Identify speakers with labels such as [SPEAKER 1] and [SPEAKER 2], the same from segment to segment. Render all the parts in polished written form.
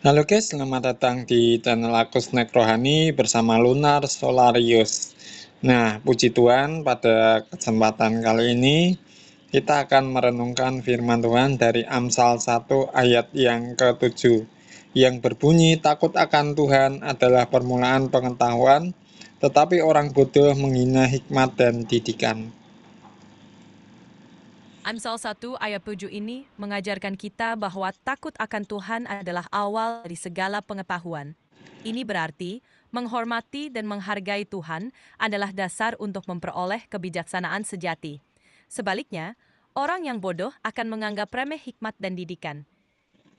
[SPEAKER 1] Halo guys, selamat datang di channel aku Snack Rohani bersama Lunar Solarius. Nah, puji Tuhan, pada kesempatan kali ini kita akan merenungkan firman Tuhan dari Amsal 1 ayat yang ke-7 yang berbunyi, takut akan Tuhan adalah permulaan pengetahuan, tetapi orang bodoh menghina hikmat dan didikan.
[SPEAKER 2] Amsal 1 ayat 7 ini mengajarkan kita bahwa takut akan Tuhan adalah awal dari segala pengetahuan. Ini berarti menghormati dan menghargai Tuhan adalah dasar untuk memperoleh kebijaksanaan sejati. Sebaliknya, orang yang bodoh akan menganggap remeh hikmat dan didikan.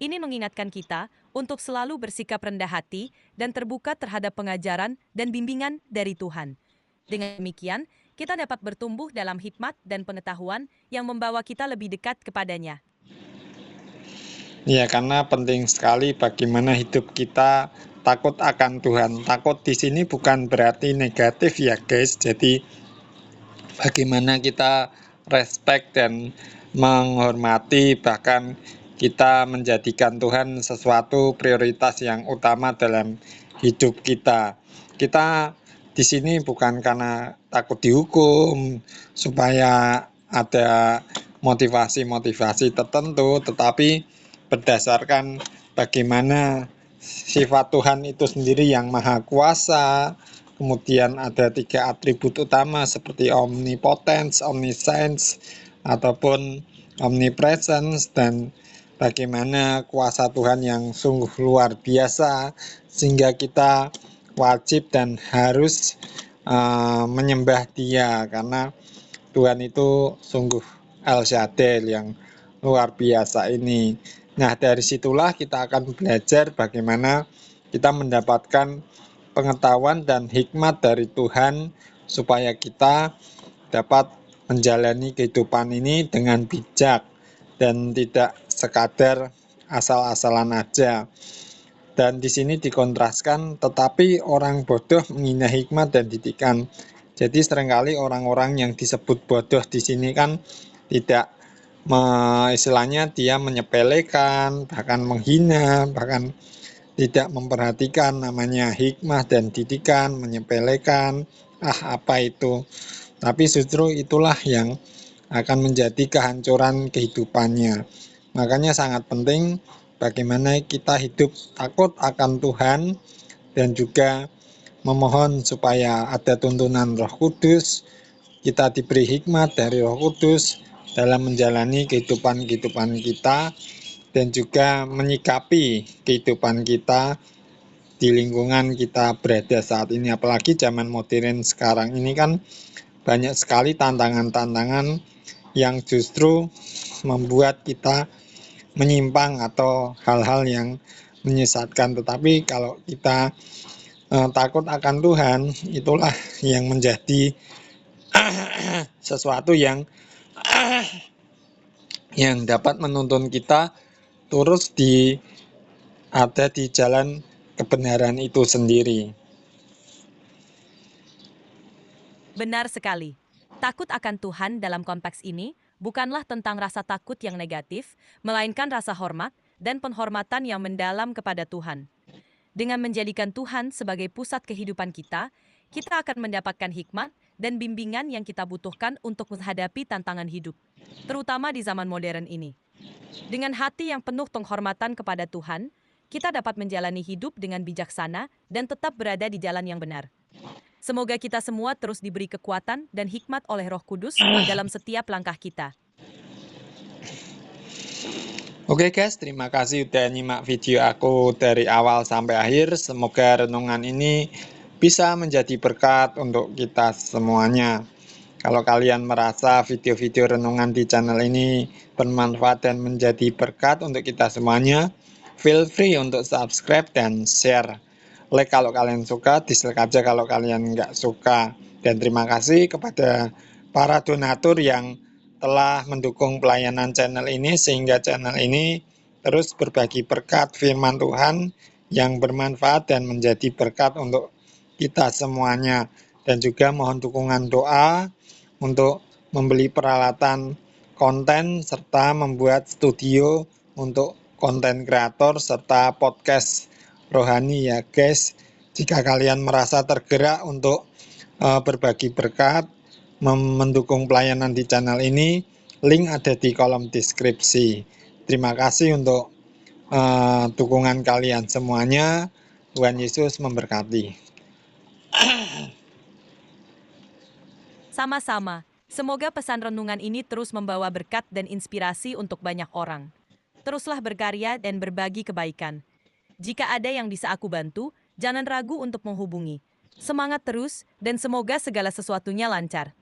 [SPEAKER 2] Ini mengingatkan kita untuk selalu bersikap rendah hati dan terbuka terhadap pengajaran dan bimbingan dari Tuhan. Dengan demikian, kita dapat bertumbuh dalam hikmat dan pengetahuan yang membawa kita lebih dekat kepadanya.
[SPEAKER 1] Ya, karena penting sekali bagaimana hidup kita takut akan Tuhan. Takut di sini bukan berarti negatif ya, guys. Jadi bagaimana kita respect dan menghormati, bahkan kita menjadikan Tuhan sesuatu prioritas yang utama dalam hidup kita. Kita di sini bukan karena takut dihukum supaya ada motivasi-motivasi tertentu, tetapi berdasarkan bagaimana sifat Tuhan itu sendiri yang maha kuasa. Kemudian ada 3 atribut utama seperti omnipotence, omniscience, ataupun omnipresence, dan bagaimana kuasa Tuhan yang sungguh luar biasa sehingga kita wajib dan harus menyembah Dia, karena Tuhan itu sungguh El Shaddai yang luar biasa ini. Nah, dari situlah kita akan belajar bagaimana kita mendapatkan pengetahuan dan hikmat dari Tuhan supaya kita dapat menjalani kehidupan ini dengan bijak dan tidak sekadar asal-asalan aja. Dan di sini dikontraskan, tetapi orang bodoh menghina hikmat dan didikan. Jadi seringkali orang-orang yang disebut bodoh di sini kan tidak istilahnya dia menyepelekan, bahkan menghina, bahkan tidak memperhatikan namanya hikmah dan didikan, menyepelekan, apa itu. Tapi justru itulah yang akan menjadi kehancuran kehidupannya. Makanya sangat penting bagaimana kita hidup takut akan Tuhan dan juga memohon supaya ada tuntunan Roh Kudus, kita diberi hikmat dari Roh Kudus dalam menjalani kehidupan-kehidupan kita dan juga menyikapi kehidupan kita di lingkungan kita berada saat ini. Apalagi zaman modern sekarang ini kan banyak sekali tantangan-tantangan yang justru membuat kita menyimpang atau hal-hal yang menyesatkan. Tetapi kalau kita takut akan Tuhan, itulah yang menjadi sesuatu yang dapat menuntun kita terus ada di jalan kebenaran itu sendiri.
[SPEAKER 2] Benar sekali. Takut akan Tuhan dalam konteks ini bukanlah tentang rasa takut yang negatif, melainkan rasa hormat dan penghormatan yang mendalam kepada Tuhan. Dengan menjadikan Tuhan sebagai pusat kehidupan kita, kita akan mendapatkan hikmat dan bimbingan yang kita butuhkan untuk menghadapi tantangan hidup, terutama di zaman modern ini. Dengan hati yang penuh penghormatan kepada Tuhan, kita dapat menjalani hidup dengan bijaksana dan tetap berada di jalan yang benar. Semoga kita semua terus diberi kekuatan dan hikmat oleh Roh Kudus dalam setiap langkah kita.
[SPEAKER 1] Oke guys, terima kasih udah nyimak video aku dari awal sampai akhir. Semoga renungan ini bisa menjadi berkat untuk kita semuanya. Kalau kalian merasa video-video renungan di channel ini bermanfaat dan menjadi berkat untuk kita semuanya, feel free untuk subscribe dan share. Like kalau kalian suka, dislike aja kalau kalian nggak suka. Dan terima kasih kepada para donatur yang telah mendukung pelayanan channel ini sehingga channel ini terus berbagi berkat firman Tuhan yang bermanfaat dan menjadi berkat untuk kita semuanya. Dan juga mohon dukungan doa untuk membeli peralatan konten serta membuat studio untuk konten kreator serta podcast rohani ya guys. Jika kalian merasa tergerak untuk berbagi berkat, mendukung pelayanan di channel ini, link ada di kolom deskripsi. Terima kasih untuk dukungan kalian semuanya. Tuhan Yesus memberkati.
[SPEAKER 2] Sama-sama. Semoga pesan renungan ini terus membawa berkat dan inspirasi untuk banyak orang. Teruslah berkarya dan berbagi kebaikan. Jika ada yang bisa aku bantu, jangan ragu untuk menghubungi. Semangat terus, dan semoga segala sesuatunya lancar.